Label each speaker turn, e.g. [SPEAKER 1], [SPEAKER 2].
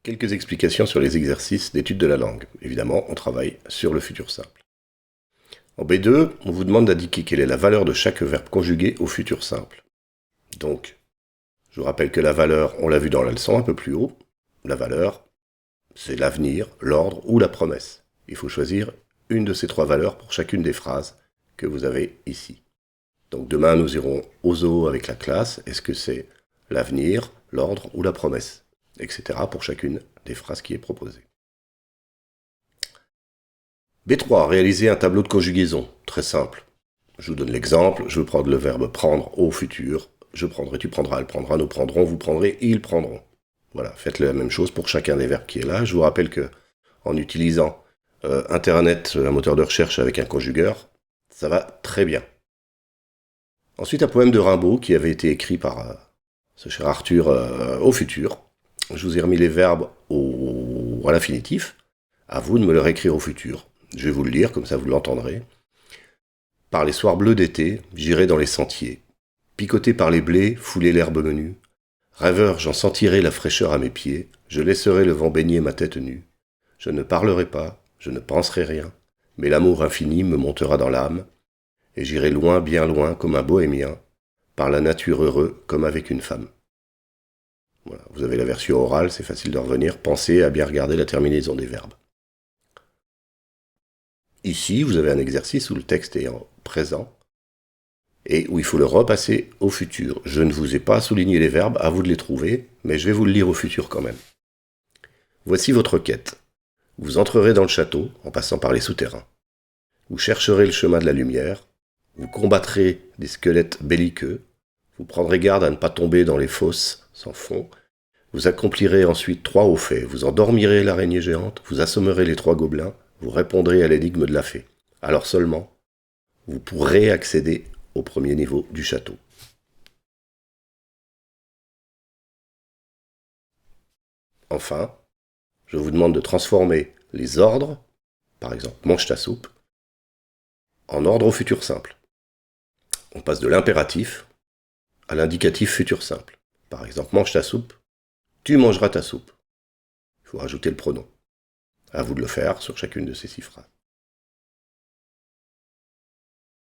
[SPEAKER 1] Quelques explications sur les exercices d'étude de la langue. Évidemment, on travaille sur le futur simple. En B2, on vous demande d'indiquer quelle est la valeur de chaque verbe conjugué au futur simple. Donc, je vous rappelle que la valeur, on l'a vu dans la leçon un peu plus haut, la valeur, c'est l'avenir, l'ordre ou la promesse. Il faut choisir une de ces trois valeurs pour chacune des phrases que vous avez ici. Donc demain, nous irons au zoo avec la classe. Est-ce que c'est l'avenir, l'ordre ou la promesse, etc. pour chacune des phrases qui est proposée. B3, réaliser un tableau de conjugaison. Très simple. Je vous donne l'exemple. Je veux prendre le verbe prendre au futur. Je prendrai, tu prendras, elle prendra, nous prendrons, vous prendrez, ils prendront. Voilà, faites la même chose pour chacun des verbes qui est là. Je vous rappelle que en utilisant Internet, un moteur de recherche avec un conjugueur, ça va très bien. Ensuite, un poème de Rimbaud qui avait été écrit par ce cher Arthur au futur. Je vous ai remis les verbes à l'infinitif. À vous de me le réécrire au futur. Je vais vous le lire, comme ça vous l'entendrez. Par les soirs bleus d'été, j'irai dans les sentiers. Picoté par les blés, fouler l'herbe menue. Rêveur, j'en sentirai la fraîcheur à mes pieds. Je laisserai le vent baigner ma tête nue. Je ne parlerai pas, je ne penserai rien. Mais l'amour infini me montera dans l'âme. Et j'irai loin, bien loin, comme un bohémien. Par la nature heureux, comme avec une femme. Voilà, vous avez la version orale, c'est facile de revenir. Pensez à bien regarder la terminaison des verbes. Ici, vous avez un exercice où le texte est en présent et où il faut le repasser au futur. Je ne vous ai pas souligné les verbes, à vous de les trouver, mais je vais vous le lire au futur quand même. Voici votre quête. Vous entrerez dans le château en passant par les souterrains. Vous chercherez le chemin de la lumière. Vous combattrez des squelettes belliqueux. Vous prendrez garde à ne pas tomber dans les fosses sans fond. Vous accomplirez ensuite 3 hauts faits. Vous endormirez l'araignée géante. Vous assommerez les 3 gobelins. Vous répondrez à l'énigme de la fée. Alors seulement, vous pourrez accéder au premier niveau du château. Enfin, je vous demande de transformer les ordres, par exemple mange ta soupe, en ordre au futur simple. On passe de l'impératif à l'indicatif futur simple. Par exemple, mange ta soupe, tu mangeras ta soupe. Il faut rajouter le pronom. À vous de le faire sur chacune de ces 6 phrases.